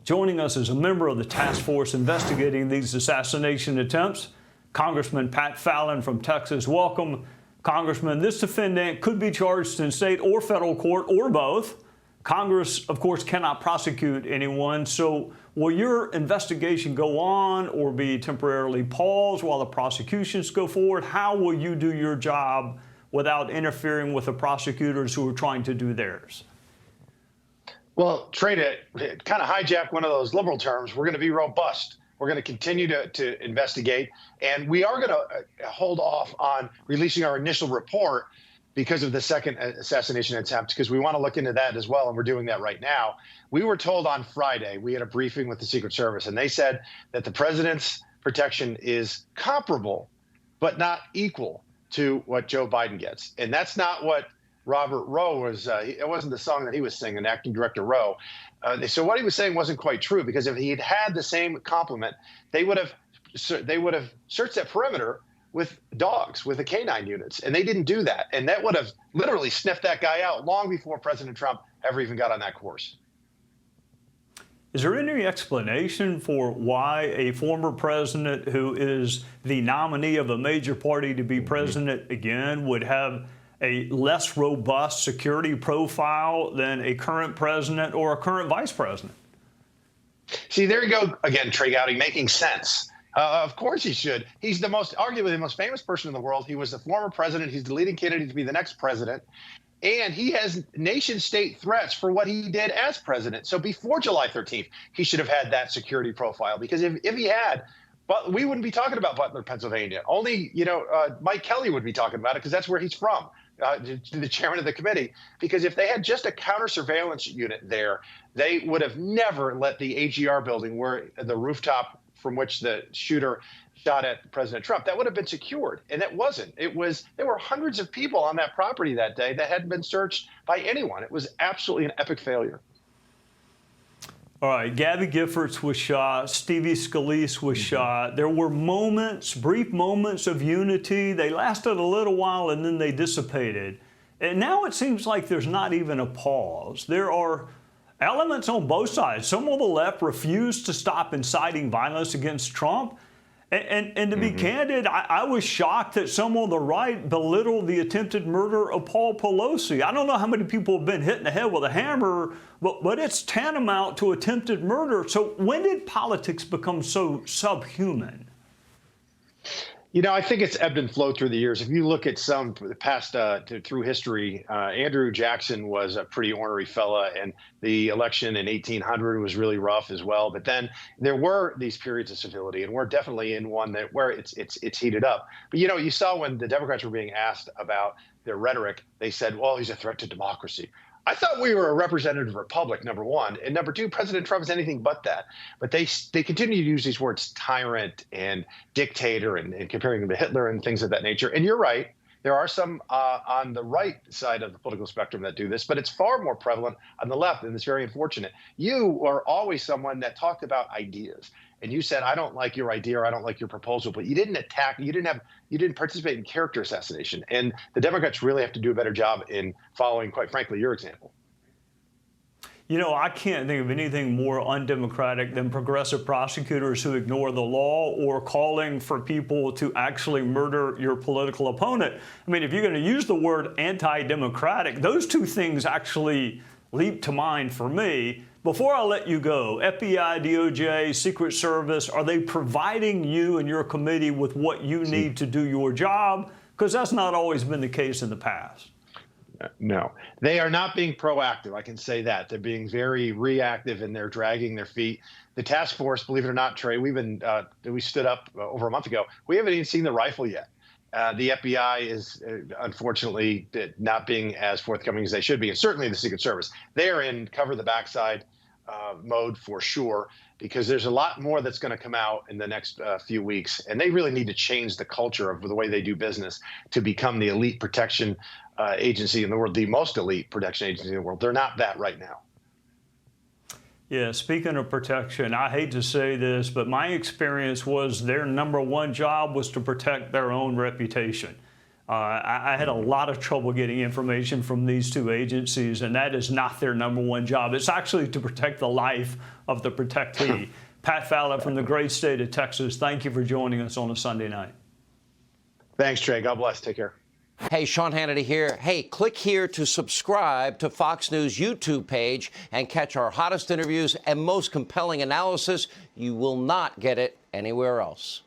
Joining us is a member of the task force investigating these assassination attempts, Congressman Pat Fallon from Texas. Welcome, Congressman. This defendant could be charged in state or federal court or both. Congress, of course, cannot prosecute anyone. So will your investigation go on or be temporarily paused while the prosecutions go forward? How will you do your job without interfering with the prosecutors who are trying to do theirs? Well, Trey, to kind of hijack one of those liberal terms, we're going to be robust. We're going to continue to investigate, and we are going to hold off on releasing our initial report because of the second assassination attempt, because we want to look into that as well, and we're doing that right now. We were told on Friday, we had a briefing with the Secret Service, and they said that the president's protection is comparable, but not equal to what Joe Biden gets. And that's not what Robert Rowe was, it wasn't the song that he was singing, acting director Rowe. So what he was saying wasn't quite true, because if he had had the same complement, they would have searched that perimeter with dogs, with the canine units, and they didn't do that. And that would have literally sniffed that guy out long before President Trump ever even got on that course. Is there any explanation for why a former president who is the nominee of a major party to be president again would have a less robust security profile than a current president or a current vice president? See, there you go again, Trey Gowdy, making sense. Of course he should. He's arguably the most famous person in the world. He was the former president. He's the leading candidate to be the next president. And he has nation-state threats for what he did as president. So before July 13th, he should have had that security profile, because if he had, but we wouldn't be talking about Butler, Pennsylvania. Only, Mike Kelly would be talking about it, because that's where he's from. The chairman of the committee, because if they had just a counter surveillance unit there, they would have never let the AGR building, where the rooftop from which the shooter shot at President Trump, that would have been secured. And that wasn't. There were hundreds of people on that property that day that hadn't been searched by anyone. It was absolutely an epic failure. All right, Gabby Giffords was shot, Stevie Scalise was shot. There were moments, brief moments of unity. They lasted a little while and then they dissipated. And now it seems like there's not even a pause. There are elements on both sides. Some of the left refuse to stop inciting violence against Trump. And to be candid, I was shocked that some on the right belittled the attempted murder of Paul Pelosi. I don't know how many people have been hit in the head with a hammer, but it's tantamount to attempted murder. So when did politics become so subhuman? I think it's ebbed and flowed through the years. If you look at some past through history, Andrew Jackson was a pretty ornery fella, and the election in 1800 was really rough as well. But then there were these periods of civility, and we're definitely in one where it's heated up. But you saw when the Democrats were being asked about their rhetoric, they said, "Well, he's a threat to democracy." I thought we were a representative republic, number one. And number two, President Trump is anything but that. But they continue to use these words tyrant and dictator and comparing him to Hitler and things of that nature. And you're right. There are some on the right side of the political spectrum that do this, but it's far more prevalent on the left, and it's very unfortunate. You are always someone that talked about ideas, and you said, "I don't like your idea, or I don't like your proposal," but you didn't attack. You didn't participate in character assassination. And the Democrats really have to do a better job in following, quite frankly, your example. I can't think of anything more undemocratic than progressive prosecutors who ignore the law or calling for people to actually murder your political opponent. I mean, if you're going to use the word anti-democratic, those two things actually leap to mind for me. Before I let you go, FBI, DOJ, Secret Service, are they providing you and your committee with what you need to do your job? Because that's not always been the case in the past. No, they are not being proactive. I can say that. They're being very reactive, and they're dragging their feet. The task force, believe it or not, Trey, we stood up over a month ago. We haven't even seen the rifle yet. The FBI is unfortunately not being as forthcoming as they should be, and certainly the Secret Service. They are in cover the backside mode for sure, because there's a lot more that's going to come out in the next few weeks, and they really need to change the culture of the way they do business to become the elite protection agency in the world, the most elite protection agency in the world. They're not that right now. Yeah, speaking of protection, I hate to say this, but my experience was their number one job was to protect their own reputation. I had a lot of trouble getting information from these two agencies, and that is not their #1 job. It's actually to protect the life of the protectee. Pat Fallon from the great state of Texas, thank you for joining us on a Sunday night. Thanks, Trey. God bless. Take care. Hey, Sean Hannity here. Hey, click here to subscribe to Fox News YouTube page and catch our hottest interviews and most compelling analysis. You will not get it anywhere else.